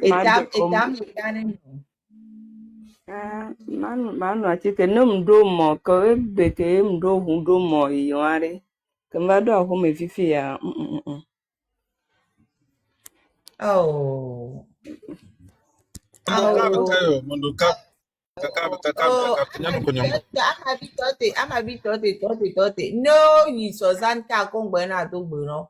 Etam le gane manu achike ne mdo mo ko beke mdo hundo mo yoare kamba do ho me fifi ya Oh. Mondoka nyano konyongo. I'm a bit 30. No, you Suzanne ka kong bena do no.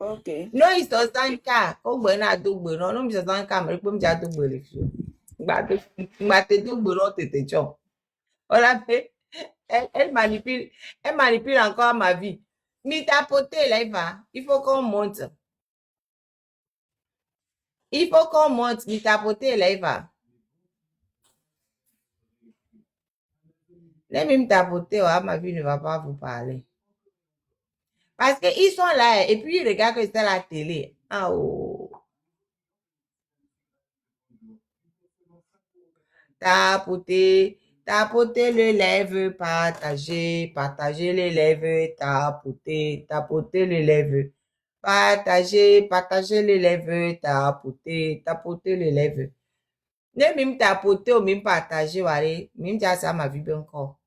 okay No, it's Suzanne ka kong bena do no. No, Suzanne ka me pum ja do le fi. Ngba te do no tete jo. Ola pe elle manipule encore ma vie. Mi tapoter là, il va. Il faut qu'on monte. Il faut qu'on monte. Mi tapoter là, il va. Let me tapoter, ma vie ne va pas vous parler. Parce qu'ils sont là et puis ils regardent que c'est à la télé. Ah oh. Tapoter, tapoter le lèvre, partager, partager les lèvres, tapoter, tapoter le lèvre. Partager, partager les lèvres, tapoter, tapoter les lèvres. Ne même tapoter ou même partager, voilà. Même déjà ça ma vie bien encore.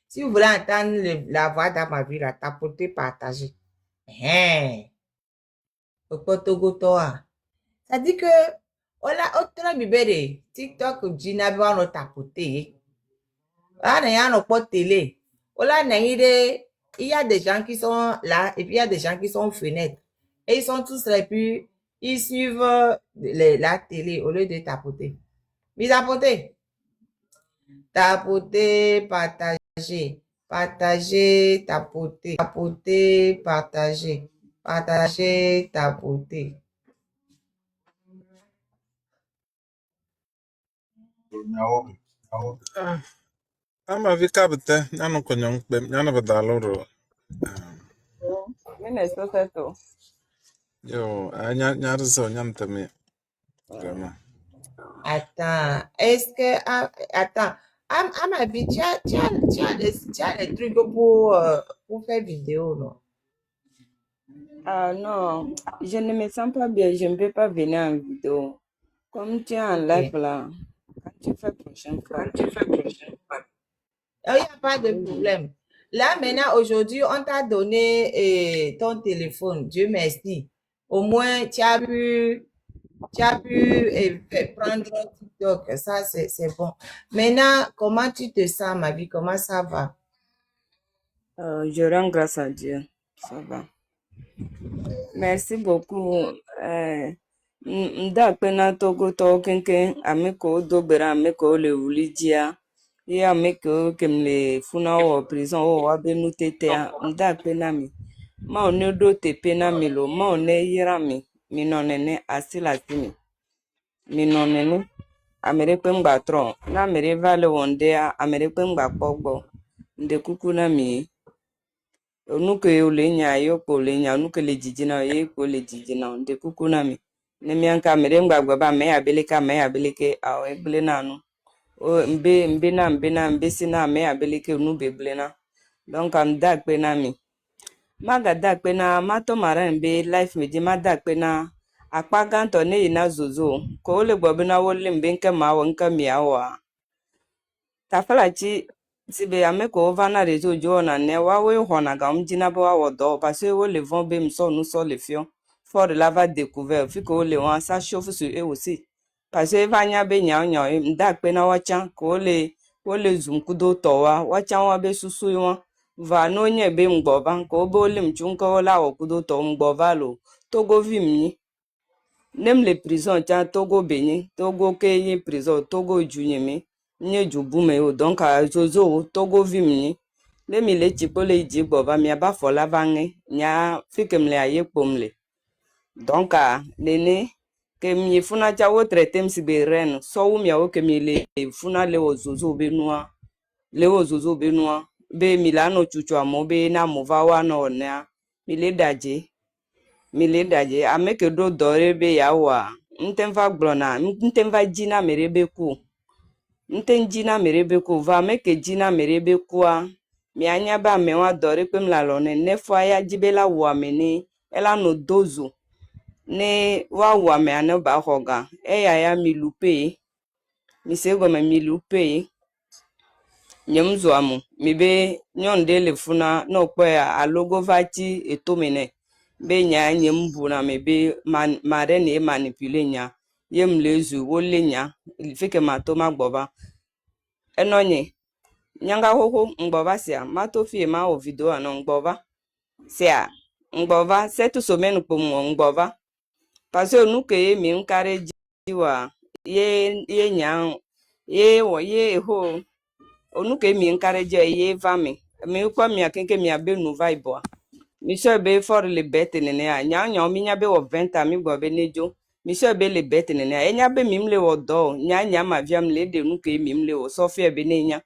Si vous voulez entendre la voix dans ma vie, la tapoter, partager. Hein. Ça dit que, voilà, autre bibere, TikTok, Gina, va nous tapoter. Ah, il y a pas de télé. Voilà, il y a des gens qui sont là, et puis il y a des gens qui sont aux fenêtres. Et ils sont tous là, et puis ils suivent la télé au lieu de tapoter. Mais tapoter. Tapoter, partager. Partager, tapoter. Tapoter, partager. Partager, tapoter. Ama vikabte nyano konyong pem nyano badaloro. mine so seto Yo, nyarzo nyantame. Vraiment. Attends, est-ce que... attends, à ma vie, tu as des trucs pour faire vidéo, non? ah non je ne me sens pas bien je ne peux pas venir en vidéo comme tu es en live Ok. là quand tu fais prochaine fois Il n'y a pas de problème. Là, maintenant, aujourd'hui, on t'a donné ton téléphone. Dieu merci. Au moins, tu as pu prendre TikTok. Ça, c'est bon. Maintenant, comment tu te sens, ma vie? Comment ça va? je rends grâce à Dieu ça va merci beaucoup nda kpena togo to kenken ameko dogbera ameko le wulijia ye ameko kemle funa wo prison wo wa benu tetea nda kpena mi ma one do te pena mi lo ma one yira mi nonene asila timi mi nonene amere kpe mgba tro na mere vale wonde amere kpe mgba kpogbo nde kuku na mi onuke ole nya yo ko le nya onuke le jijina ye ko le jijina nde kuku na mi ne mi anka mere mgba gbaba me abilike aw eble na nu o mbe si na me abilike nu be ble na donc am da kpe na mi maga da kpe na mato mara mbe life me di ma da kpe na akpa ganto ne ina zozo ko ole gbobi na wole mbe nke ma wo nke mi awa tafalachi sibe ame ko vana rezo jo na ne wa we hona ga mjina ba wa do parce que wo le vent be mso nous so le fion fort de lava découvert fi ko le wan sa chauffe sur eux aussi parce que vanya be nya nya nda pe na wacha ko le zoom kudo to wa wacha wa be susu wa va no nye be mgbo ba ko bo le mchun ko la wo kudo to mgbo va lo togo vimni nem le prison cha togo benye togo ke yin prison togo junyemi nye jubume o donc a zozo togo vimni le mi le chikpo le ji gbova mi aba fola vange nya fikem le aye pomle donc a nene ke mi funa cha wo tretem si be ren so wu mi o ke mi le funa le o zozo be noa be mi la no chuchu amo be na mova wa no na mi le daje ameke do dore be ya wa ntemva gblona ntemva jina merebe ku ntenjina merebe ku va meke jina merebe kwa mi anya ba me wa dore pem la lone ne fo ya jibela wa meni ela no dozo ni wawa me ane ba hoga eya ya milupe mi sego me milupe nyem zuamu mi be nyon de le funa no kwe alogo vati etomene be nya nyem buna me be mare ne manipule nya yem lezu wolle nya fike matoma gboba enonye nyanga hoho ngboba sia mato fie ma o video ano ngboba sia ngboba setu somenu pomo ngboba parce que nous que mi nkare jiwa ye nya ye ho onu ke mi nkare je ye vami mi kwa mi akenke mi abe nu vibe mi so be for le bete nene a nya mi nya be wo 20 mi gbo be nejo mi so be le bete nene a enya be mi mle wo do nya ma viam le de nu ke mi mle wo so fe be nenya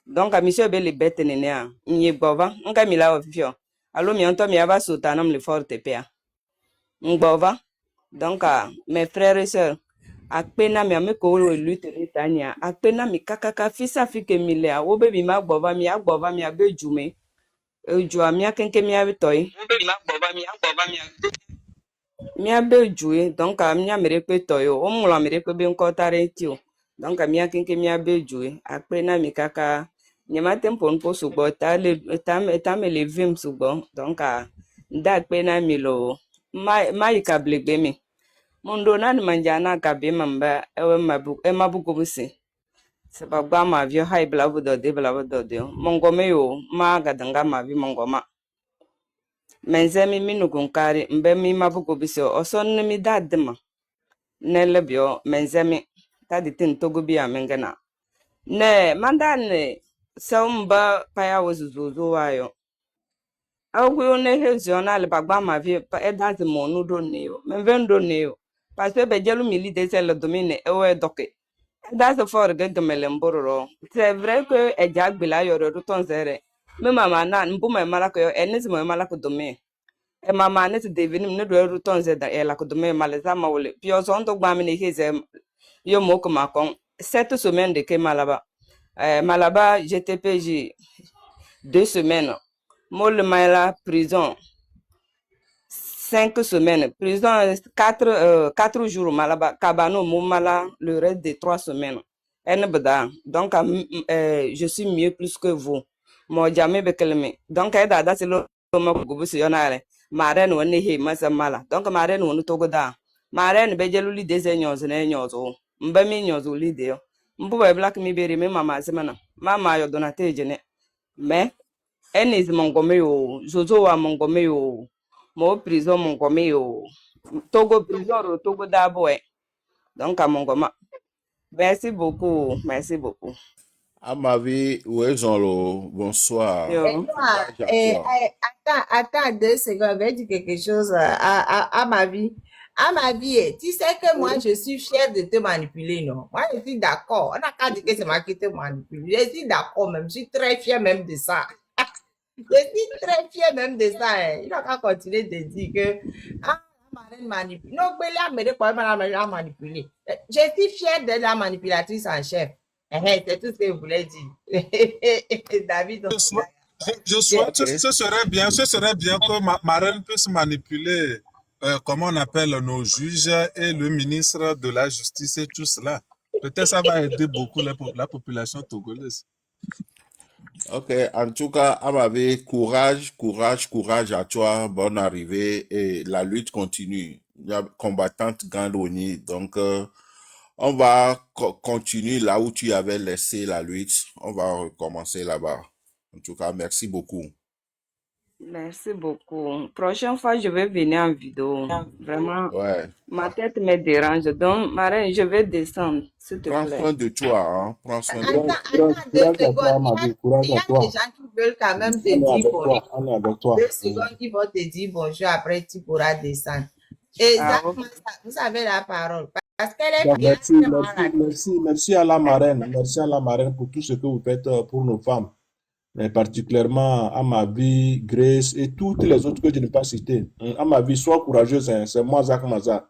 donc mi so be le bete nene a nyi gbova nka mi la wo fio alo mi onto mi aba so tanam le forte pe a ngbova donc mes frères et sœurs akpena mi ame ko wo lutte litania akpena mi kakaka fisa fike mi le a wo be mi ma gbova mi abe jume eju ami akenke mi abitoi mi abe jue donc mi amere pe toyo o mula mere pe be nkotare tio donc mi akenke mi abe jue akpena mi kaka nyama tempo npo sugbo ta me le vim sugbo donc nda akpena mi lo ma ikablegbe mi mundo nani manjana kabe mamba ewe mabuko busi sabagba ma vio hai blabu dode mongome yo ma gadanga ma vi mongoma menzemi minugun kari mbe mi mabuko busi oson mi dadma nele bio menzemi tadi tin togo bi amengena ne mandane samba paya wozuzo wayo awu ne hezona le bagba ma vi edanzi mo nudo neo menvendo neo parce que be jelu mili de le domine ewe doke that's the for get gemele mboro c'est vrai que e jagbila yoro ruton zere me mama na mbu me mala ko enis mo mala ko domi e mama ne te devini ne do ruton zeda e la ko domi maleza ma wole pio so ndo gba mi ne heze yo moko makon 7 semaines de ke malaba malaba GTPJ 2 semaines mol mala prison 5 semaines. Prison 4 jours malaba kabano mala le reste de 3 semaines. Donc je suis mieux plus que vous. Mo jamais bekelme. Donc da c'est le ma go si yonare. Mare no ne he masa mala. Donc mare no togo da. Mare no bejelu li des enyos na enyos o. Mba mi enyos o li de yo. Mbu be black mi beri me mama semana. Mama yo donate jene. Mais enis mongome yo. Zozo wa mongome yo. Mo prison mongome yo. Togo prison ro Togo dabo e. Donc à mongoma. Merci beaucoup. Merci beaucoup. Amavi Ouezonlo, bonsoir. Et Yo. toi, Courage à toi. attends 2 secondes, je vais dire quelque chose à ma vie. À ma vie, tu sais que moi, je suis fière de te manipuler, non? Moi, je suis d'accord. On n'a qu'à dire que c'est moi qui te manipule. Je suis d'accord même. Je suis très fière même de ça. Je suis très fière même de ça. Hein. Il n'a qu'à continuer de dire que ah, la marraine manipule. Non, mais là, mais la manipuler. Je suis fière de la manipulatrice en chef. C'est tout ce que je voulais dire. David, Je souhaite, je souhaite- Ok. ce serait bien que ma reine puisse manipuler, comment on appelle nos juges et le ministre de la Justice et tout cela. Peut-être ça va aider beaucoup la population togolaise. Ok. En tout cas, Amavi, courage à toi. Bonne arrivée. Et la lutte continue. La combattante Gandoni. Donc, on va continuer là où tu avais laissé la lutte. On va recommencer là-bas. En tout cas, merci beaucoup. Merci beaucoup. Prochaine fois, je vais venir en vidéo. Vraiment, Ouais. ma tête me dérange. Donc, Marin, je vais descendre, s'il te Prends plaît. soin de toi, hein. Prends soin de Attends, toi. attends 2 Courage à toi, secondes. ma vie, courage Il y à a toi. des gens qui veulent quand même te On est dire avec bonjour. toi, on est avec toi. 2 secondes, ils vont te dire bonjour. Après, tu pourras descendre. Et Ah, Zach, ok. vous avez la parole. Parce qu'elle est Donc, fière, merci, elle prend merci, la merci, merci à la marraine. Merci à la marraine pour tout ce que vous faites pour nos femmes. Mais particulièrement à ma vie, Grace et toutes les autres que je n'ai pas citées. À ma vie, sois courageuse, hein. C'est moi, Zach Maza.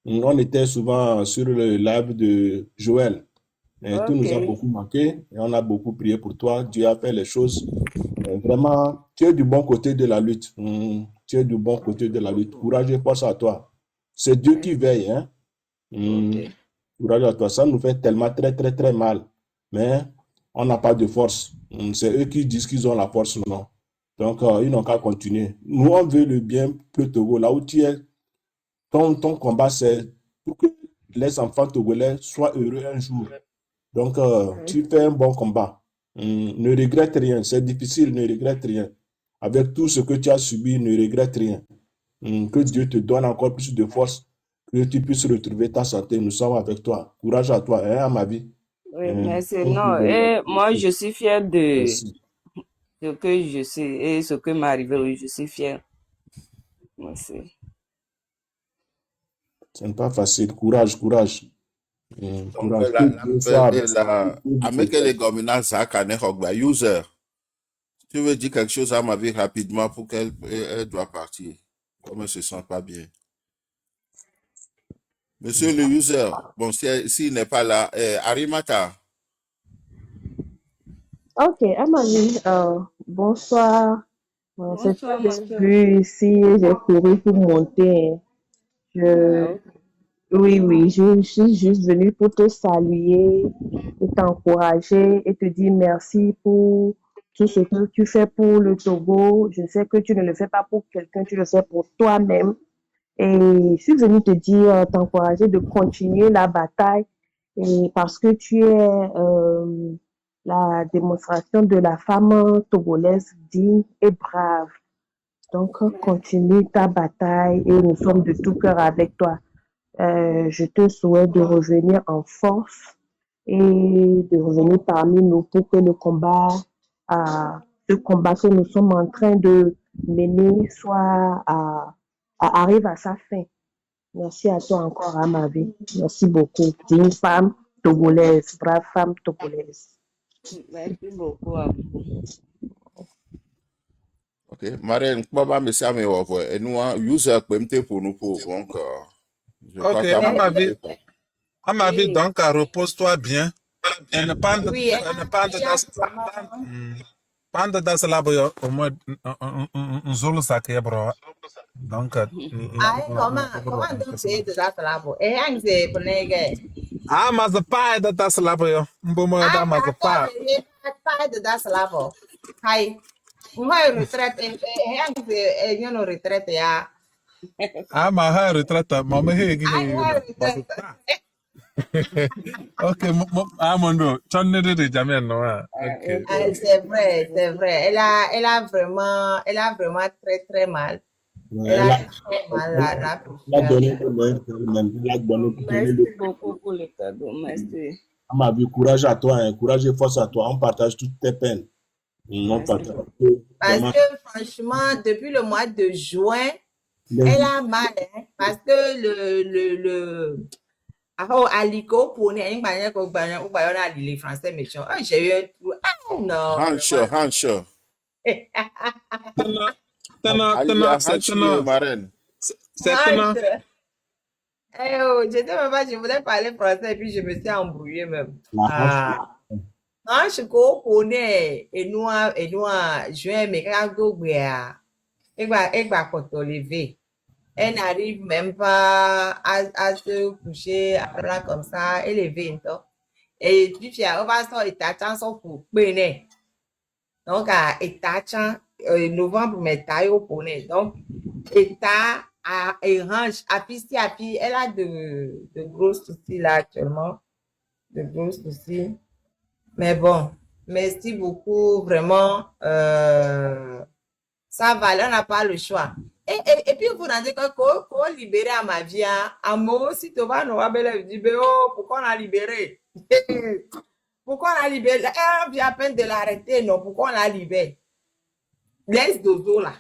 On était souvent sur le live de Joël. Et tout nous a Ok. beaucoup manqué et on a beaucoup prié pour toi. Dieu a fait les choses. Vraiment, tu es du bon côté de la lutte. Tu es du bon côté de la lutte. Courage et force à toi. C'est Dieu qui veille, hein. Ok. Courage à toi. Ça nous fait tellement très, très, très mal. Mais on n'a pas de force. C'est eux qui disent qu'ils ont la force, non. Donc, ils n'ont qu'à continuer. Nous, on veut le bien pour le Togo. Là où tu es, ton combat, c'est pour que les enfants togolais soient heureux un jour. Donc, tu fais un bon combat. Ne regrette rien. C'est difficile, ne regrette rien. Avec tout ce que tu as subi, ne regrette rien. Que Dieu te donne encore plus de force, que tu puisses retrouver ta santé. Nous sommes avec toi. Courage à toi, hein, à ma vie. Oui, merci. Non, et moi, je suis fière de Merci. ce que je sais et ce que m'est arrivé. Oui, je suis fière. Merci. Ce n'est pas facile. Courage, courage. Donc, Courage. Que Dieu soit avec toi. avec les gomina Zaka Nehogba, user, tu veux dire quelque chose à ma vie rapidement pour qu'elle elle doit partir, comme elle ne se sent pas bien. Monsieur le user, bon, s'il n'est pas là, Arimata, Ok, Amani, bonsoir. C'est Bonsoir, très ma bien soeur. vu ici. J'ai couru pour monter. Ah, Je, ok. oui, oui, je suis juste venue pour te saluer et t'encourager et te dire merci pour tout ce que tu fais pour le Togo. Je sais que tu ne le fais pas pour quelqu'un, tu le fais pour toi-même. Et je suis venue te dire, t'encourager de continuer la bataille et parce que tu es la démonstration de la femme togolaise digne et brave. Donc, continue ta bataille et nous sommes de tout cœur avec toi. Je te souhaite de revenir en force et de revenir parmi nous pour que le combat, ce combat que nous sommes en train de mener arrive à sa fin. Merci à toi encore, à ma vie. Merci beaucoup. Tu es une femme togolaise, brave femme togolaise. Merci beaucoup à vous. ok, Marine, Baba me ça me voit, et nous, user, pour nous pour, donc, je Ok, crois qu'à à ma ma vie, vie, c'est ça. à ma vie, Oui, donc, repose-toi bien. Et ne pas de, oui, ne pas de, elle a vraiment. pas de dans cela, au moins, un zolo saké, bro. Donc, Comment donc c'est de ça là pour? Et rien que c'est pour les ah, mas the pie that that's la boy. Mbomo da mas the attends, pie. mais pas de ça là pour. Hi. Moi, retraite, et rien que c'est une retraite, ya. Ah, ma ha retrata, mama he gi Ah, he moi, no. Mas the retraite. pie. Okay, mondo, chonne de jamen no. Ah, Okay. ok. Ah, c'est vrai, c'est vrai. Elle a vraiment très, très mal. Elle Elle a a, très mal, la elle a poussière. donné le meilleur d'elle-même. Elle a donné Merci le beaucoup pour le cadeau. Merci. à ma vie. Courage à toi, hein. Courage et force à toi. On partage toutes tes peines. On Merci partage beaucoup. Parce vraiment. que franchement, depuis le mois de juin, elle les- a mal, hein, parce que aliko pour ne manière que on a dit les Français méchants. Ah, j'ai eu un trou. Ah non, Hansho, vraiment. Hansho, Tana, Alia Hanshi, Marine. c'est Ah, tana. eh oh, j'étais même pas, je voulais parler français et puis je me suis embrouillée même. La hanche. Ah, non, je connais et nous, juin, mais quand elle va te lever. Elle n'arrive même pas à se coucher à plat comme ça, elle est vente. Et puis, on va sortir et t'attends son pour peine. Donc, et t'attends, novembre, mais taille au poney. Donc, et t'as, et range, à puis, elle a de gros soucis là actuellement, de gros soucis. Mais bon, merci beaucoup, vraiment, ça va, là, on n'a pas le choix. Et puis, vous rendez compte qu'on libérer à ma vie, hein. À moi aussi, tu vas nous rappeler, dit, oh, pourquoi on a libéré? Pourquoi on a libéré? Elle vient à peine de l'arrêter, non? Pourquoi on l'a libéré? Laisse dodo là.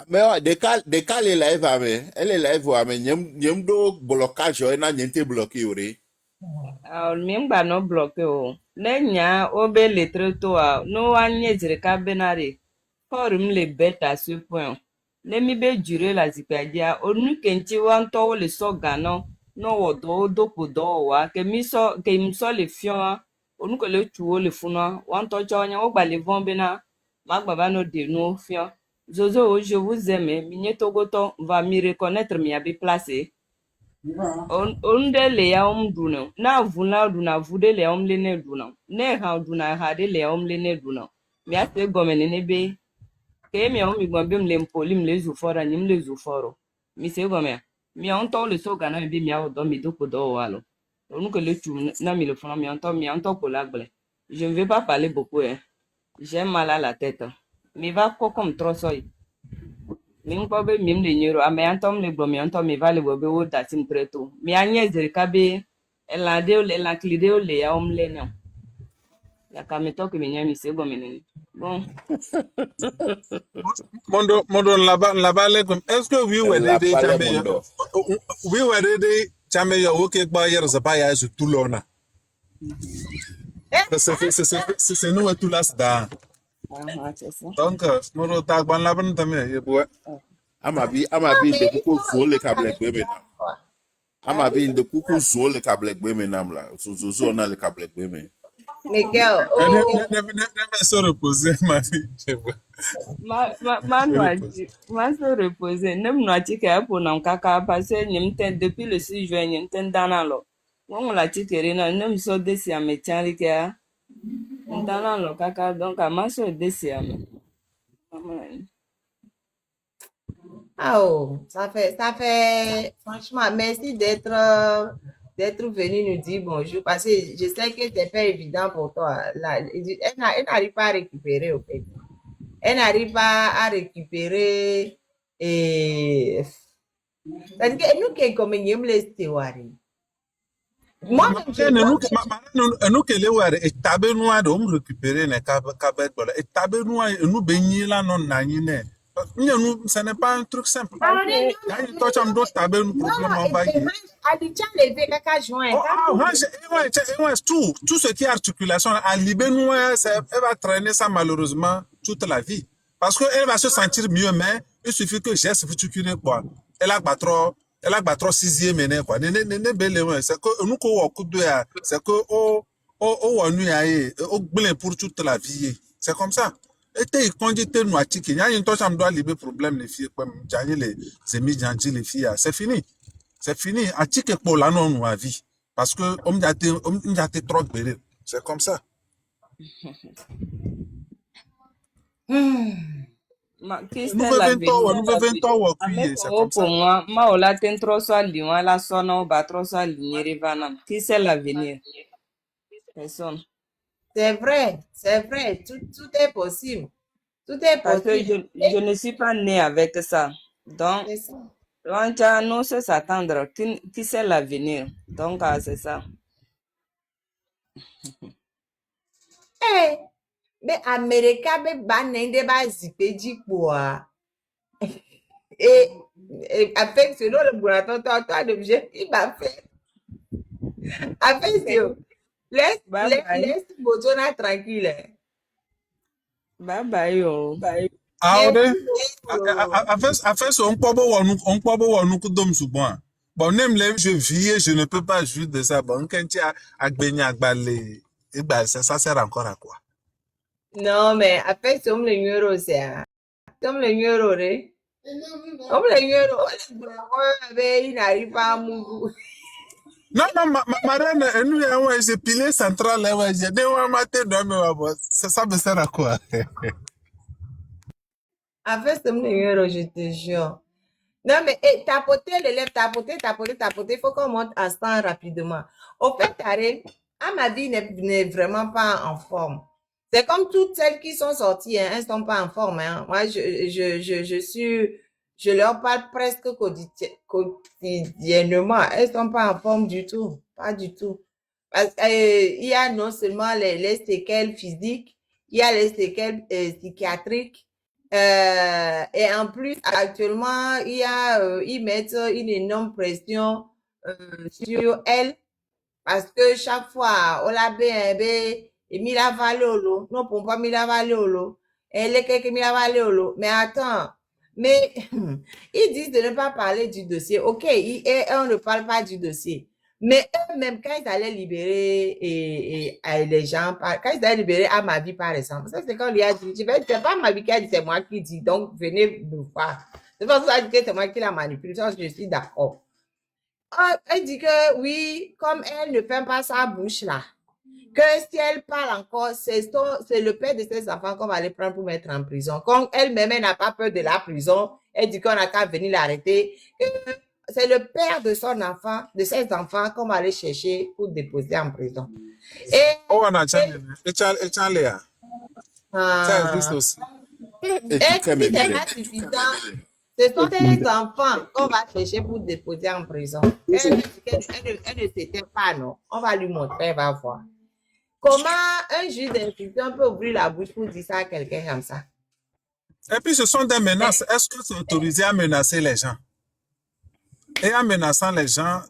Mais ouais, de cas les live elle est live mais nyem do blocage, na nyente bloqué, ori. Ah, mingba no bloqué o. Lenya obe lettre to a no anye zirika benare. Forum le bête à ce point. Ne mi be jure la zipadia onu kenti wan to le so gano no wodo do podo wa ke mi so le fion onu ko le tuo le funa wan to chonya o gba le von bena ma gba ba no de no fion. Zozo, je vous aime. Minye Togoto va m'y reconnaître, m'y habiter placé. On de le ya duna. Na vuna duna vude le le ne duna. Ne ha duna ha de le le ne duna. Mi a se gomene ne be. Ke mi mi gombe m le mpoli m le zu fora ni m le zu foro. Mi se gome. Mi on to le so gana bi mi a do mi do ko do walo. On que le tu na mi le fona mi on to ko la gble. Je ne vais pas parler beaucoup hein. J'ai mal à la tête. Mi va ko comme trosoy. Mi nkpo be mi m le nyero ame anto m le gbo mi anto mi va le bo be wo datim preto. Mi anye zeri ka be elande o le laklide o le ya om le no. Ya ka mi to ke mi nya mi se gomene. Bon, Mondo là-bas, est-ce que oui ou La des Palais chamé Mondo. oui ou des chamé yo ok ba hier c'est pas ya sur tout l'ona. C'est nous tout là ça. c'est ça. Donc mondo tag ban la ban tamé ye boy. Amabi de kuku zole kablek be menam. Hein? Amabi de kuku zole kablek be menam la. Zo na le kablek be men. Miguel, Ne se reposer ma vie. Ma ma se reposer. Nem no achi ke pour na kaka parce nyem ten depuis le 6 juin nyem ten dana lo. Won la chi kere na nem so desi ame tiari ke a. Dana lo kaka donc a ma so desi ame. oh, franchement, merci d'être venu nous dire bonjour parce que je sais que c'est pas évident pour toi. Là, elle n'arrive pas à récupérer, au fait. Elle n'arrive pas à récupérer et parce que nous qui comme nous les théories. Moi-même, Nous que les were et tabe noir de récupérer ne kabet bola et tabe noir nous baigner là non nanyine. Nous ce n'est pas un truc simple. alors, Quand il touche un dos tabe nous problème on va y. Abidjan levé kaka joint. Tout ce qui est articulation à Libé noir elle va traîner ça malheureusement toute la vie parce que elle va se sentir mieux mais il suffit que geste futur quoi. Elle a pas trop sixième année quoi. Ne belle c'est que nous ko wa kudo ya c'est que o nu ya o gbele pour toute la vie. C'est comme ça. Et t'es conduite nous atiki. Il y a une touche am doit libérer problème les filles comme jani les amis janji les filles. C'est fini. C'est fini. Atiki pour la non nous vie parce que on a été trop belé. C'est comme ça. Ma Nous Christelle la devons venir toi avec c'est o comme pour ça. moi ma o la ten trop so ali wa la so na o ba trop so ali nyere vana. Christelle la venir. Personne. C'est vrai, tout est possible. Tout est Parce que possible. je ne suis pas née avec ça. Donc, C'est ça. on sait s'attendre. Qui sait l'avenir? Donc, c'est ça. Eh, mais America be banende ba zipeji quoi. Et avec selon le boulaton, toi, l'objet, il m'a fait. Avec ce, Bye bye. laisse Bozona tranquille. Hein. Bye bye, yo. Ahode, Merci. à fait, on peut voir nous comme souvent. Bon, même les je vis, je ne peux pas jouir de ça. Bon, quand tu as agbeigné agbalé, et ben, ça sert encore à quoi? Non, mais avec ce, on le numéro, c'est un. On le numéro, hein. On le numéro, il n'arrive pas à mourir. Non, ma reine, nous, ouais, j'ai pilé central, ouais, j'ai dit, ouais, matin, ça me sert à quoi? Avec ce numéro, je te jure. Non, mais tapoter les lèvres, tapoter, il faut qu'on monte à 100 rapidement. Au fait, Tarek, à ma vie n'est vraiment pas en forme. C'est comme toutes celles qui sont sorties, hein, elles ne sont pas en forme. Hein. Moi, je leur parle presque quotidiennement. Elles ne sont pas en forme du tout. Pas du tout. Parce il y a non seulement les séquelles physiques, il y a les séquelles psychiatriques. Et en plus, actuellement, ils mettent une énorme pression sur elle parce que chaque fois, on l'a bien, et mi la valolo, non pour pas mi la valolo, elle est quelque mi la valolo. Mais attends, mais ils disent de ne pas parler du dossier. Ok, et on ne parle pas du dossier. Mais eux-mêmes, quand ils allaient libérer les gens, quand ils allaient libérer à ma vie, par exemple, ça c'est quand on lui a dit, c'est pas ma vie qui a dit, c'est moi qui dis, donc venez me voir. C'est pas ça que c'est moi qui la manipule, ça je suis d'accord. Elle dit que oui, comme elle ne ferme pas sa bouche là, que si elle parle encore, c'est le père de ses enfants qu'on va les prendre pour mettre en prison. Comme elle-même, elle n'a pas peur de la prison, elle dit qu'on n'a qu'à venir l'arrêter. C'est le père de son enfant, de ses enfants, qu'on va aller chercher pour déposer en prison. Et, Oh, on a Léa. Ça existe ah, aussi. Et et tu fais si mes c'est billets. pas suffisant, ce sont ses enfants qu'on va chercher pour déposer en prison. Elle ne s'était pas, non. On va lui montrer, elle va voir. Comment un juge d'instruction peut ouvrir la bouche pour dire ça à quelqu'un comme ça? Et puis, ce sont des menaces. Est-ce que c'est autorisé à menacer les gens? Et en menaçant les gens,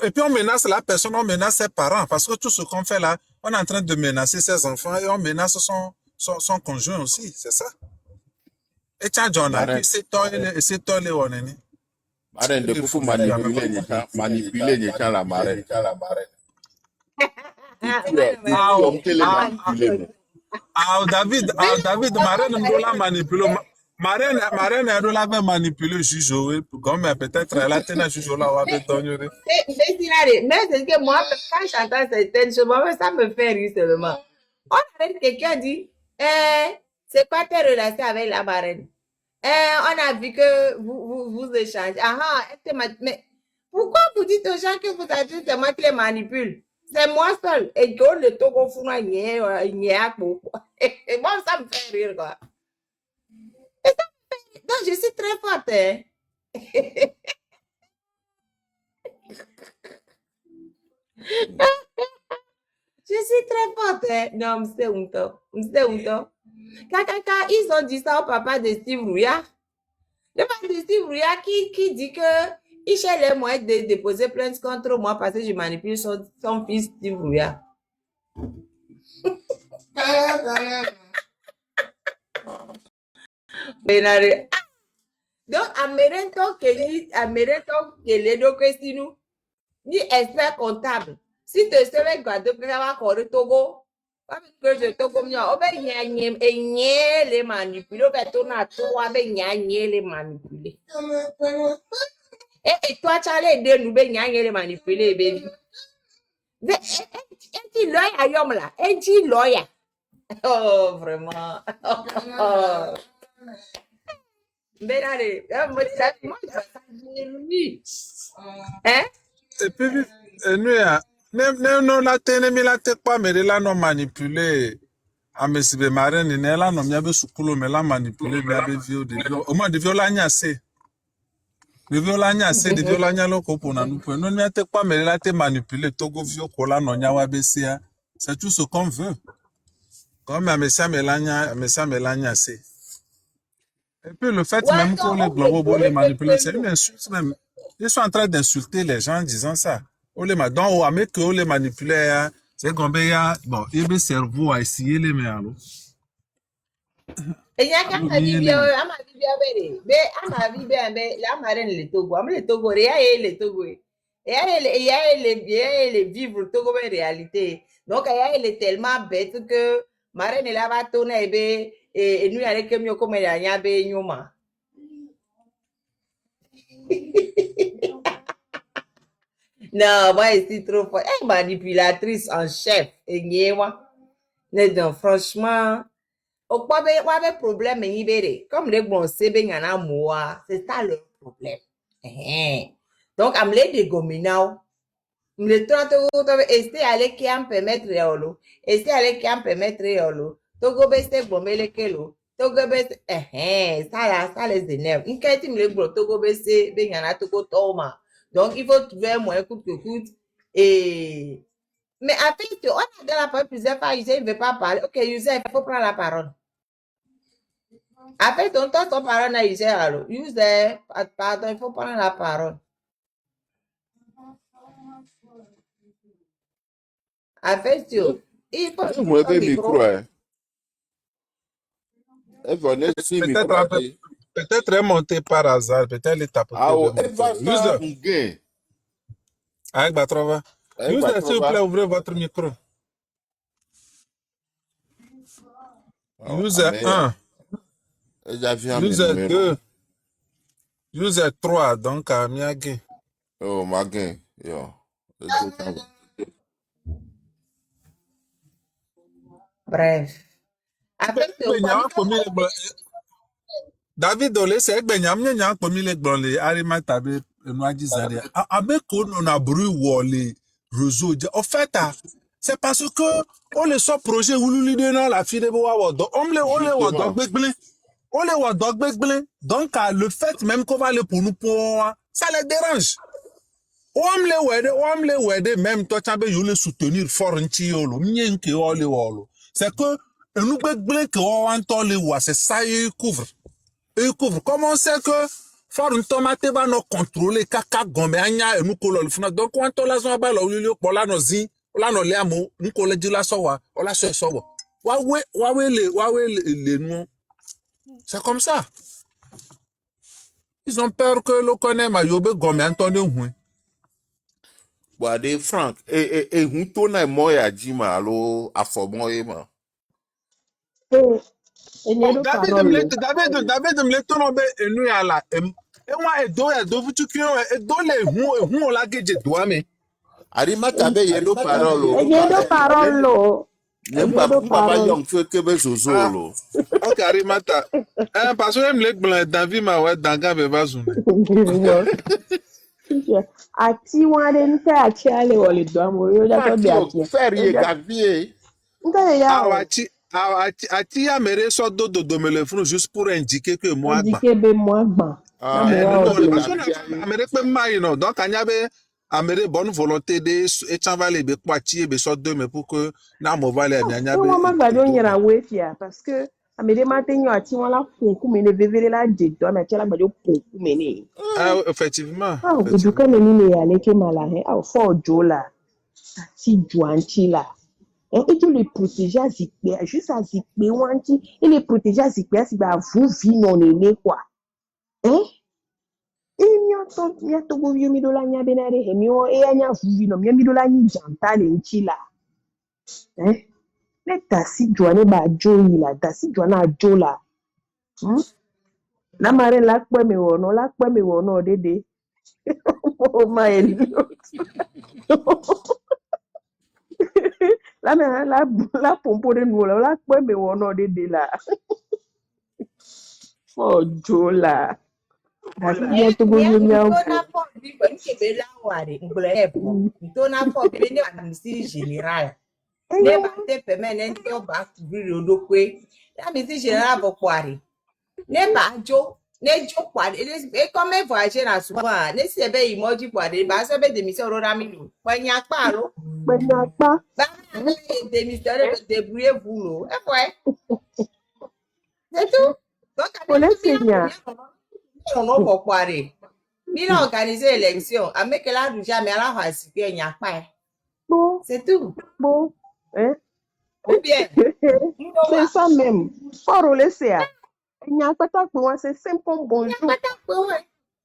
et puis on menace la personne, on menace ses parents, parce que tout ce qu'on fait là, on est en train de menacer ses enfants et on menace son conjoint aussi, c'est ça. Et tiens, John, et Marraine, puis c'est toi, les Wanene. marraine, Il depuis faut pour manipuler manipuler les gens, la marraine. Ah, Tu es, tu Ah, tu es les ah, manipuler, non? David, Marraine me l'a manipulé. Marraine, elle l'a manipulé, juge, comme peut-être elle a tenu à juge là, ou avec Donneur. mais c'est que moi, quand j'entends certaines choses, moi, ça me fait rire seulement. On arrête quelqu'un dit, c'est quoi tes relations avec la marraine? On a vu que vous échangez. Ah, ah, mais pourquoi vous dites aux gens que vous avez dit c'est moi qui les manipule? C'est moi seul. Et que le Togo fout moi, et moi, ça me fait rire, quoi. Et ça me fait rire. Non, je suis très forte, hein. Je suis très forte, hein. Non, c'est un temps. Quand ils ont dit ça au papa de Steve Rouya, le papa de Steve Rouya qui dit que il cherche les moyens de déposer plainte contre moi parce que je manipule son fils Steve Rouya. Benare. Donc, Amérenton Kele do Christinu, ni expert comptable. Si tu savais Guadeloupe, tu vas encore Togo. Pas que je Togo, on va y les manipuler, on va tourner à toi, on va y les manipuler. Et toi, tu allais aider nous, ben y les manipuler, baby. Un lawyer, yom là, un lawyer. Oh, vraiment. Oh. Benare, moi, hein? Et puis, nous, la télé, mais la tête pas, mais là, non manipulé. Ah, mais si Marraine, là, non, mais sous mais là, manipulé, mais avec viol, au moins, de violence, assez. De violence, assez, de violence, là, qu'on a nous, non, mais t'es pas, mais là, t'es manipulé, Togo, viol, cola, non, y'a wa bessia. C'est tout ce qu'on veut. Comme un message Mélania, assez. Et puis le fait Ouais, même qu'on les donc, on globaux les manipuler, c'est nous. une insulte même. Ils sont en train d'insulter les gens en disant ça. Donc, on met que on les manipulait, c'est comme bon, il y a cerveau à essayer les mais alors. Et y a quand ma vie bien, à ma vie bien, à ma vie bien, la marraine le Togo, am le Togo, et le Togo. Et les vivre le Togo en réalité. Donc, elle est tellement bête que marraine là va tourner et nous allons que mieux comme elle a y be nyoma. Non, moi, je suis trop forte. Elle est manipulatrice en chef. Et moi, non, franchement. Au problème, comme les bons c'est ça le problème. Donc, I'm les gominao. Le 30 este ale qui en permettre yolo. Este ale qui en permettre yolo. Togo beste bombele kelo. Togo beste, ça les énerve. Une qualité me le bro, Togo beste, ben yana togo toma. Donc, il faut trouver un moyen coûte que coûte. Et, mais après, on a dans la parole plusieurs fois, il ne veut pas parler. Ok, Youssef, il faut prendre la parole. Après, ton parole n'a usé alors. Youssef, pardon, il faut prendre la parole. Après, il faut Je me ton micro, micro. hein. Elle venait sur le micro. Peut-être elle est montée par hasard, peut-être elle est tapotée Ah, de elle va faire un gain. Avec Batrova. Youssef, s'il vous plaît, ouvrez votre micro. Youssef 1. Elle a vu un Youssef numéro. 2. Youssef 3, donc à Miagé. Oh, Magin, yo. Bref. Avec ce David Ole c'est gbenyam nyanya kpomi le gblonle arima tabe enwaji zaria. Abeko no na bru wo le réseau. En fait, c'est parce que on le sort projet wululi de na la fi de wa wodo. On le wodo Justement. gbegble. On le wodo gbegble. Donc le fait même qu'on va le pour nous pour ça les dérange. Oamle wede même toi tu you le soutenir fort nti yolo. Mien ke o le wolo. C'est que nous gbegble que on entend le wa c'est ça il couvre. Il couvre. Comment c'est que fort une tomate va nous contrôler kaka gombe anya et nous kolol funa donc on to la zo ba lo lilo po la no zi la no le amo nous kole di la so wa o la so wa wa we le nous c'est comme ça ils ont peur que le connaît ma yobe gombe antone hu Boade Frank, hunto na moya jima alo afomoye ma. Enye do parole lo. David me to no be enu ya la e wa edo futu ki e do le hu la geje do ame Arima tabe yedo parolo. Enye do parole lo. Enye do Mpapa parole. young fe kebe zozo lo. ok arimata parce que me le blanc David ma wa danga be bazune Ati wane nte achi ale wale do amo yo ja to Frank de yo, ati. ferie gavie. Nte ya o. Ati ya mere so do me le funu juste pour indiquer que moi gban. Indike be mo agban. Na mo wa Non, o de. parce que amere pe mai non. Donc anya be amere bonne volonté de echanvale be kwati be so de me pour que na mo vale mi anya E be. wọ́n má gbàdé ònyìnbó àwọn èfì à parce que àmìdé má téyàn àti wọn lá fún òkú mi ní vevere lá dèdò àmì àti alágbàdé pò òkú mi ní. Effectivement, Ah, effectivement. ìdúkẹ́ mi nílé àlékè màlà ẹ̀ ah, fọ́ ọjọ́ là àti jù àǹtí là. Et tu les protéger à zikpe, juste à zikpe, wanti, et les protéger à zikpe, à zikpe, à vous, vie non aimé, quoi. Hein? Et miya to go yo midola nya benare, et miyo, et anya vous, vie non, miya midola ni janta, le nchi là. Hein? Mais tasi joane ba joyi la, tasi joana jo la. Hmm? La mare la kwe me wono, dede. Oh, ma elio. La pompo de nou la kwe me wono, dede la. Oh, jo la. Miya to go yo miya Ntona fo. fo bi ko nkebe la ware ngble epo. Ntona fo bi ne amnistie générale. Ne ba te permanent o ba kubiri odokwe. Amnistie générale bo kware. Ne ba jo ne jo kware. E comme voyager na souvent. Ne si ebe imoji kware ba se be démission ro ramilu. Kwanya paro. Pẹ̀lú apá. Ba na démission de débrouiller vous lo. E quoi? C'est tout. Donc Kò lè avec sènyà. on bo kware. Bila organiser élection, avec la rouja mais la hasi que nya pa. Bon, C'est tout. bon. Hein? Ou bien, C'est ça même. Fort lè sè à. Ẹ̀yà pẹ́tà pé wọ́n c'est simple comme bonjour.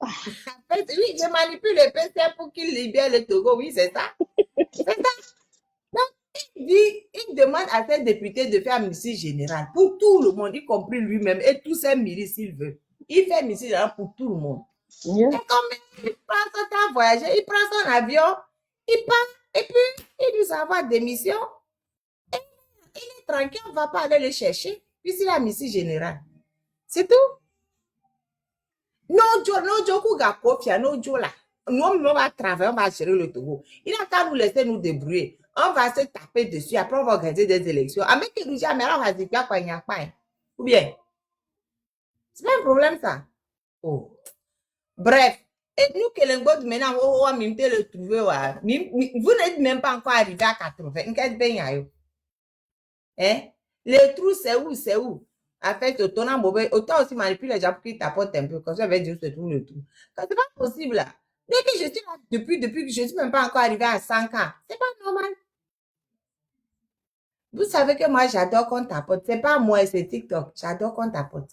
oui, je manipule le PC pour qu'il libère le Togo, oui, c'est ça. C'est ça. Donc, il demande à ses députés de faire amnistie générale pour tout le monde, y compris lui-même et tous ses milices s'il veut. Il fait amnistie générale pour tout le monde. Yeah. Et comme il prend son temps à voyager, il prend son avion, il part, et puis il doit savoir démission. Et il est tranquille, on ne va pas aller le chercher, puisqu'il a amnistie générale. C'est tout. No Joe Kuga Kofia, no Joe là. Nous, on va travailler, on va gérer le Togo. Il a qu'à nous laisser nous débrouiller. On va se taper dessus, après on va organiser des élections. Avec que nous jamais, on va dire quoi, il n'y a pas. Ou bien, c'est pas un problème ça. Oh. Bref, et nous, que l'engot maintenant, on va même le trouver. Vous n'êtes même pas encore arrivé à 80. Qu'est-ce que hein? Les trous, c'est où? C'est où? En fait, autant aussi manipuler les gens pour qu'ils tapotent un peu. Comme ça, dire se trouve le trou. C'est pas possible là. Dès que je suis là, depuis que je ne suis même pas encore arrivé à 100 ans, c'est pas normal. Vous savez que moi, j'adore qu'on tapote. C'est pas moi, c'est TikTok. J'adore qu'on tapote.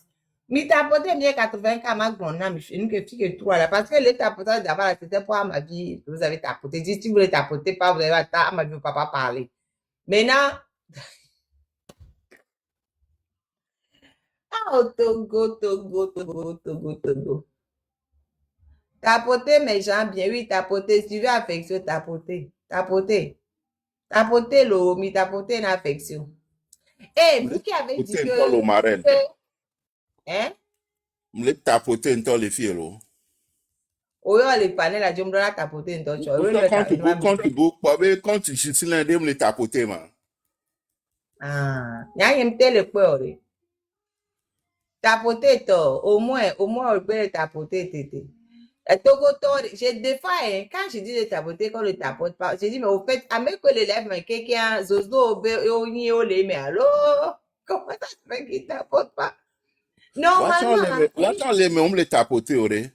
Mais tapoter, mieux 80 ans, ma grande âme, je suis une fille que trop là. Parce que les tapotages d'abord, c'était pour ma vie. Vous avez tapoté. Si vous voulez tapoter pas, vous avez à ma vie, papa parler. Maintenant, oh, Togo. Tapoter mes gens bien, oui, tapoter. Si tu veux affection, tapoter. Tapoter. Tapoter l'eau, mais tapoter une affection. Eh, vous qui avez dit Tapoter dans le marraine. Hein? Me tapoter dans les filles, là. Oui, les panels, la jumbo la tapoter une torche. Oui, Pourtant, le quand tu tapoter. bouges, quand tu suis l'un me les tapoter, man. Ah, il y a un tel peur. Tapoter, au moins, on peut le tapoter, tété. J'ai des fois, hein, quand je dis de tapoter, qu'on ne tapote pas, je dis, mais au fait, à mes que l'élève, mais quelqu'un, zozo, mais alors, comment ça se fait qu'il tapote pas? Normalement, Là, les me les tapoter, ouais.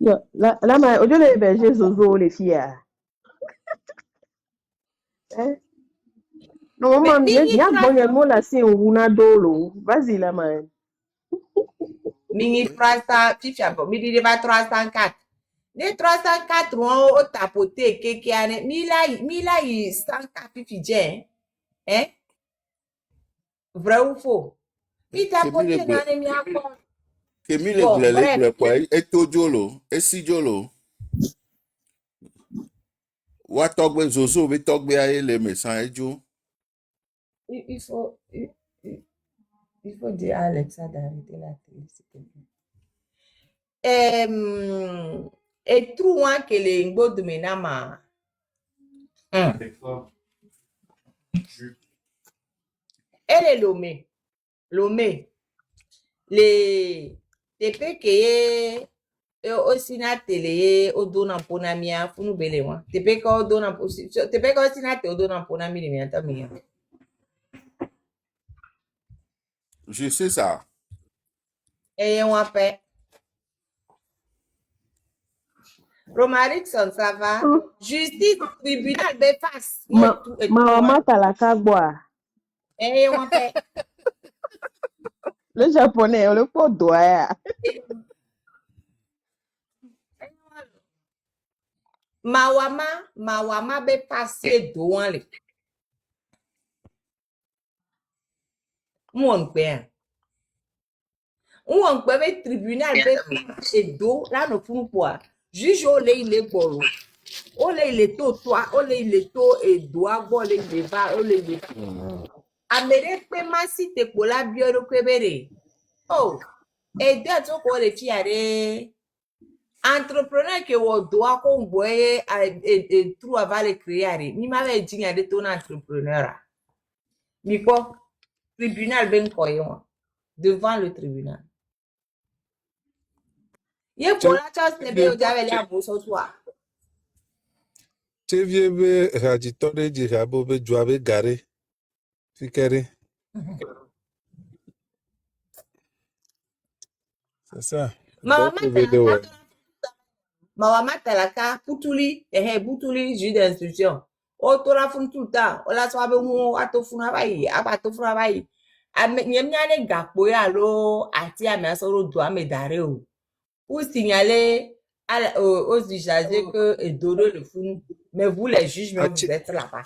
Yo, là, au lieu d'héberger Zozo, les filles, hein? Non, mais maman, il y a bon, il y a là, c'est un rouna dolo. Vas-y, là, man. mini 300, ficha, mi dit pas 304. Les 304 ont tapoté, quelqu'un, mila, il 104 fifi, hein? Vrai ou faux? Mi tapoté, non, mi encore. Que mi le Bon, bref. glele quoi, et to jolo, et si jolo. Wa togbe zozo, be togbe aye le mesan e jo. Il faut, il faut dire à Alexa d'arrêter la télé, s'il te plaît. Et tout le monde que les ngbo de menama. Elle est lomé. Lomé. Les TP que aussi na télé o dona pona mia funu bele wa. TP que o dona TP que aussi na te o dona pona mi mi anta mi. Je sais ça. Et on fait Romarixon, ça va? Justice, tribunal, de face. Ma maman, t'as la cagua. Et on fait. Le japonais, on le pot doigt. Mawama be passer devant les. Mon père. On peut be tribunal be passer do là no funu quoi. Juge o le ile gboro. O le ile to toi, o le ile to e do agbo le ile va, o le ile. Amere pe masi te pola bioro kwebere. Oh, et de to ko le fi are. Entrepreneur que o doit qu'on voit et trou avant le créer ni m'avait dit de ton entrepreneur mi quoi tribunal ben koyon devant le tribunal ye pour la chose ne be o javel ya bo so toi Tu viens be raditore di rabo be joabe gare. Fikere. C'est ça. Maman talaka putuli butuli juge d'instruction o tora fun tout temps o la so abe mu atofuna bayi abatofuna bayi nyemnyane gapo ya lo ati ame asoro do ame dare o pour signaler aux usagers que donner le fou mais vous les juges même vous êtes là-bas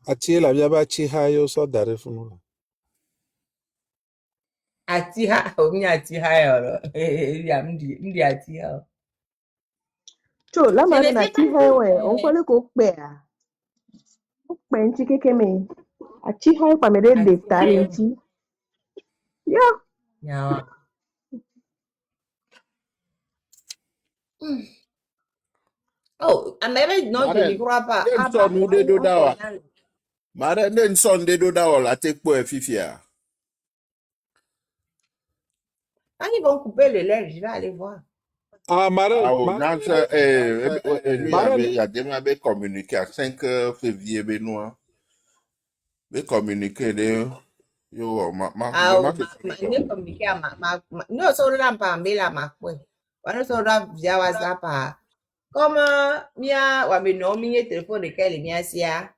Ati la bia ba chi ha yo so dare funu. ati ha omi ati ha yo ya mdi ati ha Cho, là, ma na ti hai we, on ko le ko pe a. O pe nchi keke me. A chi hai pa me de ta ni chi. Ya. ya oh mais non je n'y crois pas Nous de dodawa. Mare nen son de dodawa la tek po e fifia. quand ils vont couper le lait je vais aller voir Ah, Mare. Ah, il y a des gens qui communiqué à 5 février benoît. Mais communiqué de yo ne communiquer à ma no so la pa mbela makwe wana so la via WhatsApp comme mia wa me no mi téléphone de quel mia sia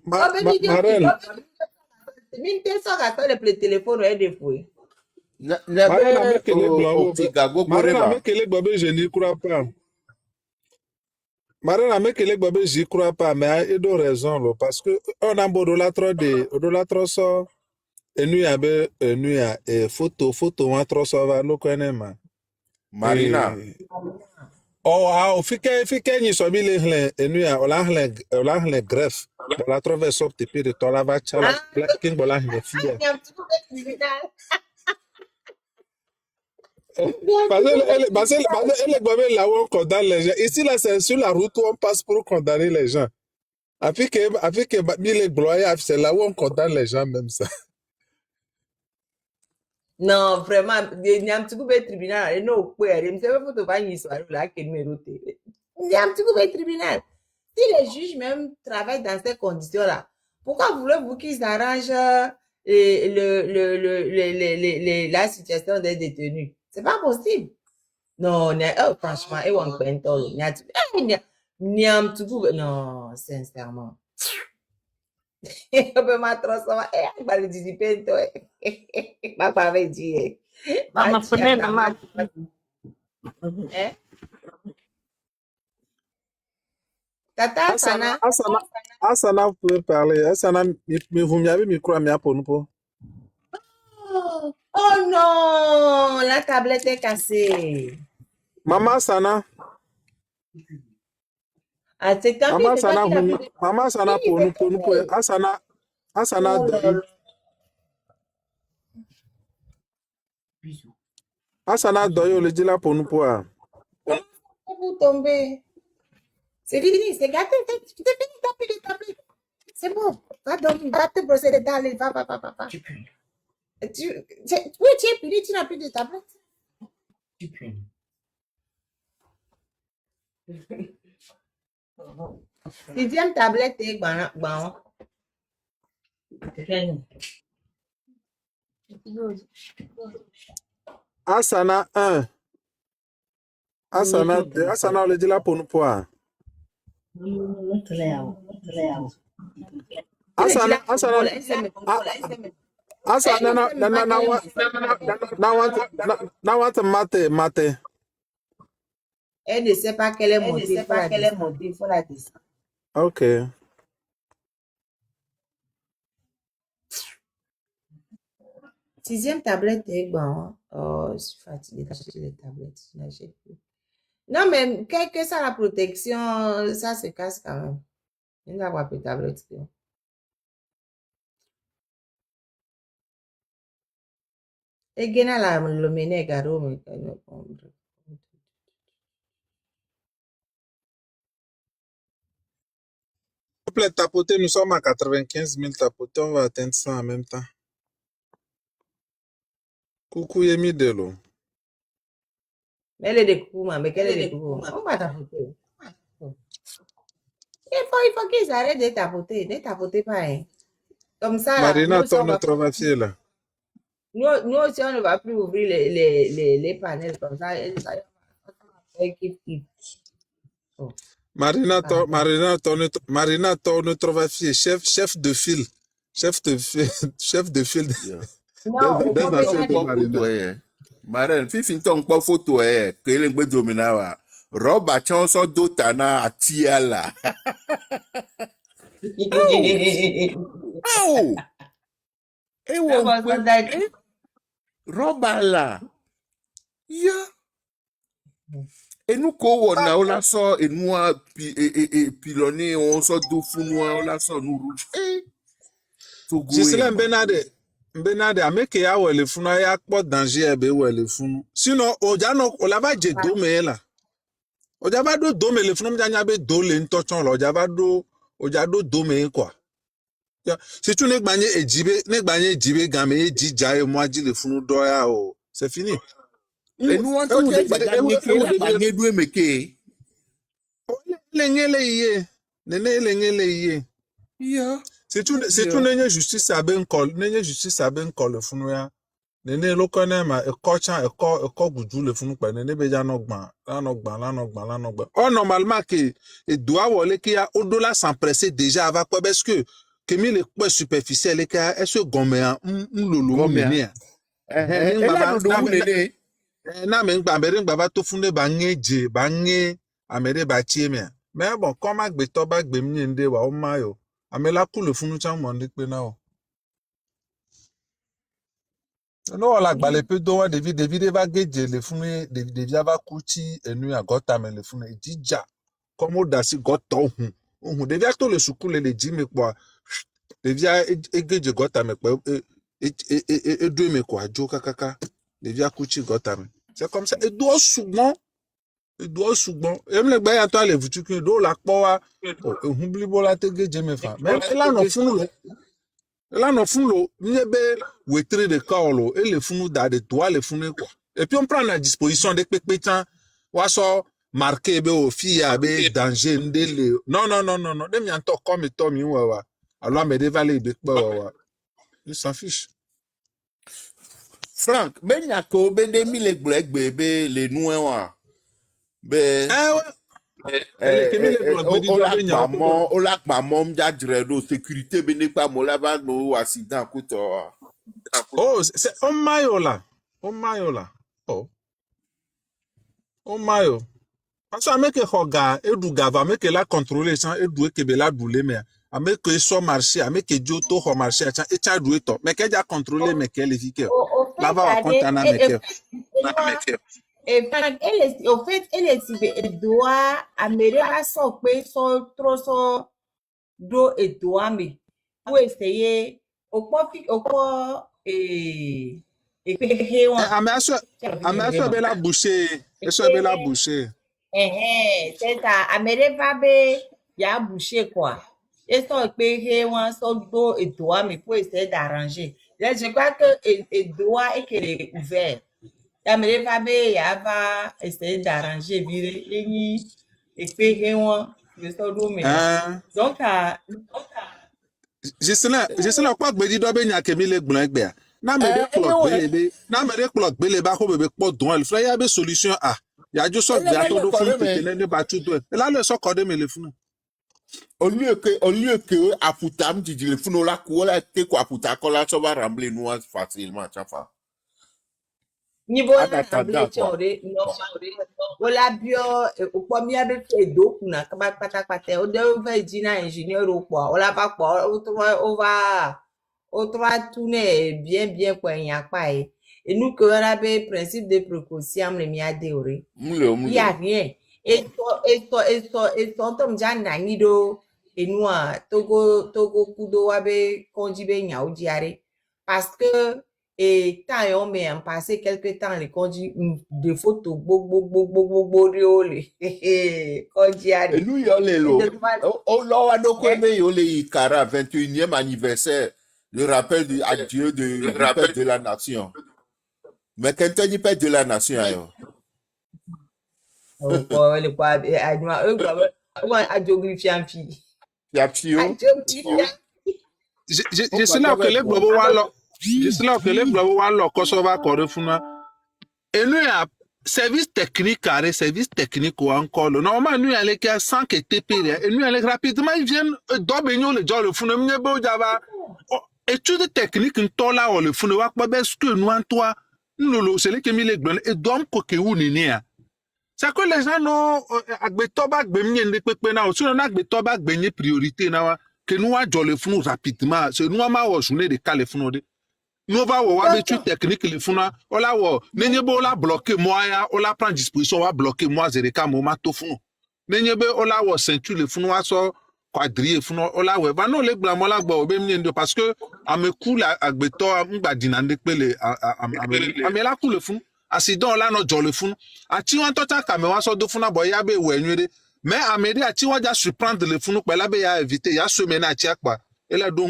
Marel. Min te so ka so le téléphone e de foué Marel amekele gbobe je n'y crois pas. Marel amekele gbobe j'y crois pas mais il a raison là parce que on a odolatro so enu ya photo wa trosova lokonema. Marina. Oh, fike ni so bi le hle enu ya ola hle gref. Bola trove sorte pi de tola va chala king bola hle fia. Parce elle gobe là où on condamne les gens. Ici là c'est sur la route où on passe pour condamner les gens. Afin que mille gloire, c'est là où on condamne les gens même ça. Non, vraiment, il y a un petit peu de tribunal. Et non, quoi, il me fait photo pas une soirée là qui numéro télé. Il y a un petit peu de tribunal. Si les juges même travaillent dans ces conditions-là, pourquoi voulez-vous qu'ils arrangent la situation des détenus? C'est pas possible. Non, franchement, et on peut non, sincèrement. Je peux m'attraper, bah, le disipento, ma pavé dit, Mama Funena ma Tata Sana. Asana, vous pouvez parler. Asana, vous m'avez micro à mia pour nous. Oh non, la tablette est cassée. Maman Sana. Ah, c'est tant Maman pis, Sana, c'est toi qui l'as Maman Sana pour nous. Asana, Bisous. Asana doyo le dit là pour nous. Vous tombez. C'est fini, c'est gâté, c'est fini, t'as plus de tablette. C'est bon, va dormir, va te brosser les dents, va. Tu pues. Oui, tu es puni, tu n'as plus de tablette. Tu pues. Sixième tablette est bon. Asana 1. Asana 2. Asana le dit là pour nous. Asana now want mate. Elle ne sait pas quelle est montée, il faut la descendre. Ok. Sixième tablette est bon. Oh, je suis fatiguée d'acheter les tablettes. Je n'achète plus. Non, mais quelle que soit la protection, ça se casse quand même. Je ne vais pas plus de tablettes. Et Gena la le mener garo. S'il tapoter, nous sommes à 95 000 tapoter, on va atteindre ça en même temps. Coucou Yemi Delo. Mais elle est des coups, mais quelle est des coups? On va tapoter. Il faut qu'ils arrêtent de tapoter. Ne tapotez pas, hein. Comme ça, Marina, là, ton notre vacille là. Nous aussi, on ne va plus ouvrir les panels comme ça. Oh. Marina, ton notre vacille, chef de file. Chef de file. Non, Marina. Marina, fifi ton pas photo que les gbe domina wa. Roba chanson dotana atia là. Oh. Et roba là. Ya. Et nous ko na on la sort et nous et pilonné on sort do funu on la sort nous rouge. Gisela Benade ameke ya wele funu ya kpo danger ebe wele funu. Sinon ola va je do me la. Oja ba do me le funu mjanya be do le ntochon lo oja do me quoi. Si tu ne gbanye ejibe game ejija e mo aji le funu do ya o. C'est fini. Et nous on to bagné doué meke. Lengele iye. Nene lengele iye. Yeah. C'est tout nenye justice abe nkol le funu ya. Nene lokone ma eko gudu le funu pa nene beja no gban. Oh normalement que et doit wole ki ya odola s'empresser déjà avant quoi parce que mi le quoi superficiel et ka est-ce gomé lolo nene. Na me ngba mbere ngba ba to funu ba ngeje ba nge amere ba chieme. Mais bon comme agbe to ba gbe mi nde wa o mayo. Amela coule funu chan mo ndi pe na o. No, la gbale pe do wa David va geje le fune David va kuchi enu ya gota me le fune jija comme o dasi gota ohun David to le sukule le jimi kwa David geje gota me kwa edu me kwa jo kakaka David kuchi gota me c'est comme ça e do sugbon em le gba ya to ale vutu kin do la po wa ohun blibo la te geje me fa même là, non, fou, be wetre de kaolo, et le fou da de toi, le fou quoi. Et puis on prend la disposition des pétans, ou so marqué be au fille be danger ndele. Non, dem yanto comme Tommy wa. Alors me dévaler de quoi. Il s'en fiche. Frank, ben yako ben demi le black bébé le nouen wa. Ben Ah ouais. o la maman m'jadredo sécurité ben ne pas mola va no accident kuto. Oh, c'est on mayo là. On mayo là. Oh. On mayo. Parce que mec hoga edu gava mec la contrôler sans edu ke be la doule mais avec que so marché avec que dio to ho marché et cha doué to mais que ja contrôler mais que les vique là va compte na mec Au fait, elle doit amener à son pays, son trop, son do et doit, mais pour essayer, au quoi, et ameaso be la boucher eso be la boucher c'est ça, amener va be ya boucher quoi. Et son pays, son do et doit, mais pour essayer d'arranger. Là, je crois que et doit et qu'elle est ouverte. Yamere va be ya va essayer d'arranger virer et payer le soldo mais donc je sais là quoi be di do be nya kemi le gbon egbe na me de clock bele ba ko be po don el fra ya be solution a ya jo so ya to do fun tete ne ba tu do la le so ko de me le fun Au lieu que aputam didi le funo la ko la te ko aputa ko la so va rambler nous facilement chafa. niveau na rambler chore no wala bio o po mi abe fe do kuna ka ba patakpate o de ve jina ingénieur o po o la ba po o va tourner bien quoi y a pas et nous que on avait principe de précaution me mi adoré il y a rien et tom jana ni do et nous togo kudo wabe konjibe nya o diare parce que et tant on met en passé quelque temps les conduits de photos bo le konjiare Et nous yo le lo o lo wa no ko me yo le ikara 21e anniversaire le rappel du adieu du père de la nation. Mais quelqu'un du père de la nation yo. Oh quoi le quoi a géographie en fille je sais là que les globo wa lo je sais là que les globo wa lo ko so va ko re fun et nous ya service technique ou encore normalement nous aller que sans que TP et nous aller rapidement ils viennent do benyo le jo le fun me bo java étude technique nto la o le fun wa pa be ce que nous en toi nous lo c'est les que mi le gbon et dom ko ke wu ni ni a c'est que les gens non agbeto ba gbe mi ndi pepe na o so na agbeto ba gbe ni priorité na wa que nous a jo le fun rapidement c'est nous ma wo journée de cale fun de nous va voir étude technique le fun na o la wo nenye bo la bloquer moi ya o la prend disposition wa bloquer moi zereka mo ma to fun nenye be o la wo ceinture le fun wa so quadriller fun o la we ba no le gba mo la gba o be mi ndi parce que ameku la agbeto ngba dinande pe le ame la ku le fun accident là no jo le fun ati wan to ta kame wa so do fun na boy ya be we nwere mais amede ati wan ja surprendre le fun pe la be ya éviter ya so me na ati akpa ele do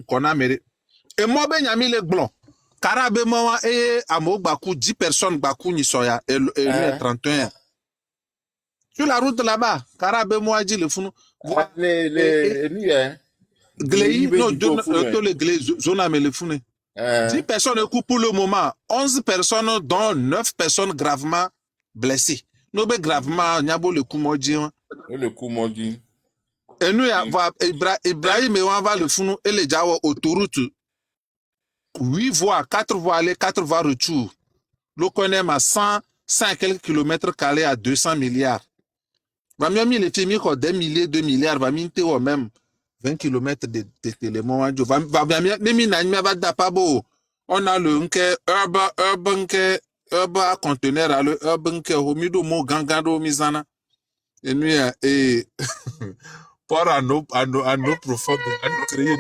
kona mere e mo be nyami le gbon karabe mo wa amo gba ku 10 personnes gba ku ni soya et 31 sur la route là-bas karabe mo aji le fun Les lui hein glei no to le glei zona me le fun 10 personnes écoutent pour le moment, 11 personnes dont 9 personnes gravement blessées. Nous sommes gravement, le Koumoji. Le Koumoji. Et nous, Ibrahim et on va le fou et les Jawa autoroute. 8 voies, 4 voies aller, 4 voies retour. Le connaît à 100 quelques kilomètres calés à 200 milliards. Va mieux les films des milliers, 2 milliards, va mieux au même 20 km de télémon. Va bien, même va d'apabo. On a le nke urban ke urban conteneur à le urban ke homido mo gangado mizana. Et nous et pour à nos profondes à nous créer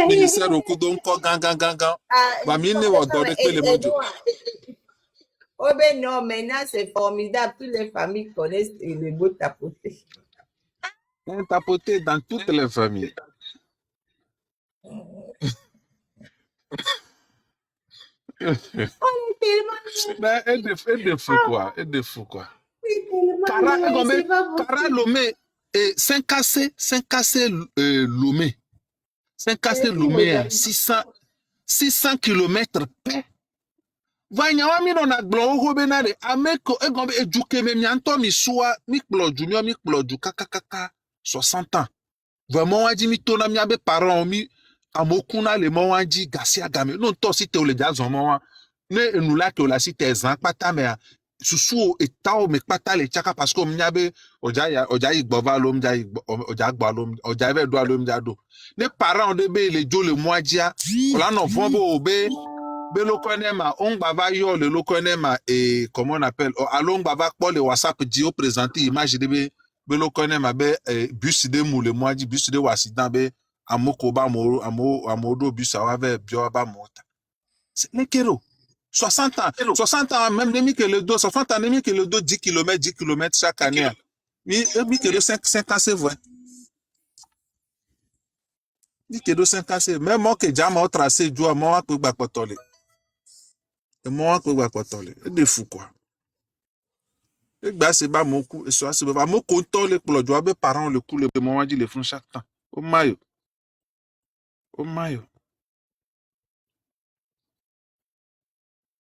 ministère au coup donc gang. Bah mine wa do de que le mojo. Oh ben non, maintenant c'est formidable. Toutes les familles connaissent le mot tapoter. On tapoté dans toutes les familles. Mais elle de fou quoi, elle de fou quoi. Cara Lomé et 5KC Lomé. 5KC Lomé 600 km paix. Vanyawa mi non agblon ho benare ameko egombe ejuke me mianto mi soa mi kploju mi kploju kakakaka 60 ans. Vraiment waji mi tona mi abe parents mi amokuna le mo waji gasia game non to si te o le jazon mo wa ne enula ke o la si te zan pata me susu etao me pata le chaka parce que mi abe oja igbova lo mi oja gba lo oja ebe do lo mi do ne parents de be le jo le moajia ola no fon bo obe Belokonema, on bava yo le lokonema et comment on appelle allons bava pour le WhatsApp dio présenter image de Belokonema be bus de mou le moi dit bus de wasidan be amoko ba mo amodo bus ave bio ba mota. C'est les kéro 60 ans même demi que le dos 60 ans demi que le dos 10 km chaque année. Mi que le 5 ans c'est vrai. Mi que le 5 ans c'est même moi que jama au tracé du moi ko gba potole. Et moi, c'est des fous, quoi. Et bien, c'est pas mon coup. Et ça, c'est pas mon content, les parents, le coup, les moments, ils le font chaque temps. Au maillot. Au maillot.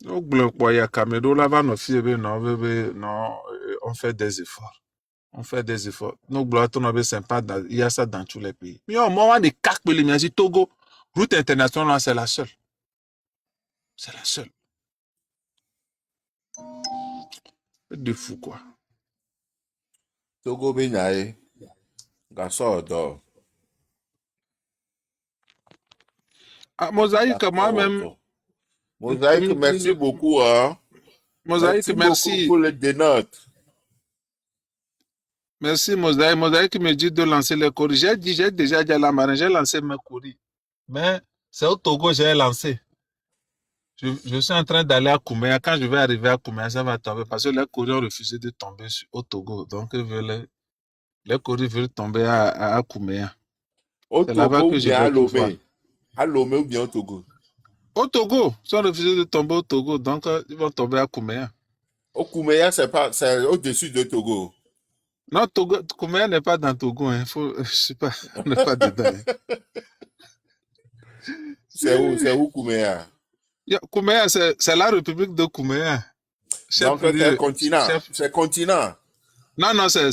Donc, blanc, quoi, il y a Caméro, là, va, nos filles, non, bébé, non, on fait des efforts. On fait des efforts. Donc, blanc, on avait sympa, il y a ça dans tous les pays. Mais au moment des cartes, les Togo, route internationale, c'est la seule. C'est la seule. C'est des fous, quoi. Togo Benaye, garçon d'or. Ah, Mosaïque, moi-même. Mosaïque, merci beaucoup. Hein. Mosaïque, merci. Beaucoup pour les dénotes. Merci, Mosaïque. Mosaïque me dit de lancer les courriers. J'ai déjà dit à la marine, j'ai lancé mes courriers. Mais c'est au Togo, j'ai lancé. Je suis en train d'aller à Kouméa. Quand je vais arriver à Kouméa, ça va tomber parce que les courriers ont refusé de tomber au Togo. Donc, les courriers veulent tomber à Kouméa. Au Togo ou bien à Lomé? À Lomé ou bien au Togo? Au Togo. Ils ont refusé de tomber au Togo. Donc, ils vont tomber à Kouméa. Au Kouméa, c'est au-dessus de Togo. Non, Kouméa n'est pas dans Togo. Hein. Je sais pas, on n'est pas dedans. Hein. C'est où Kouméa? Kouméa, c'est la République de Kouméa. Donc, c'est continent. C'est continent. Non, c'est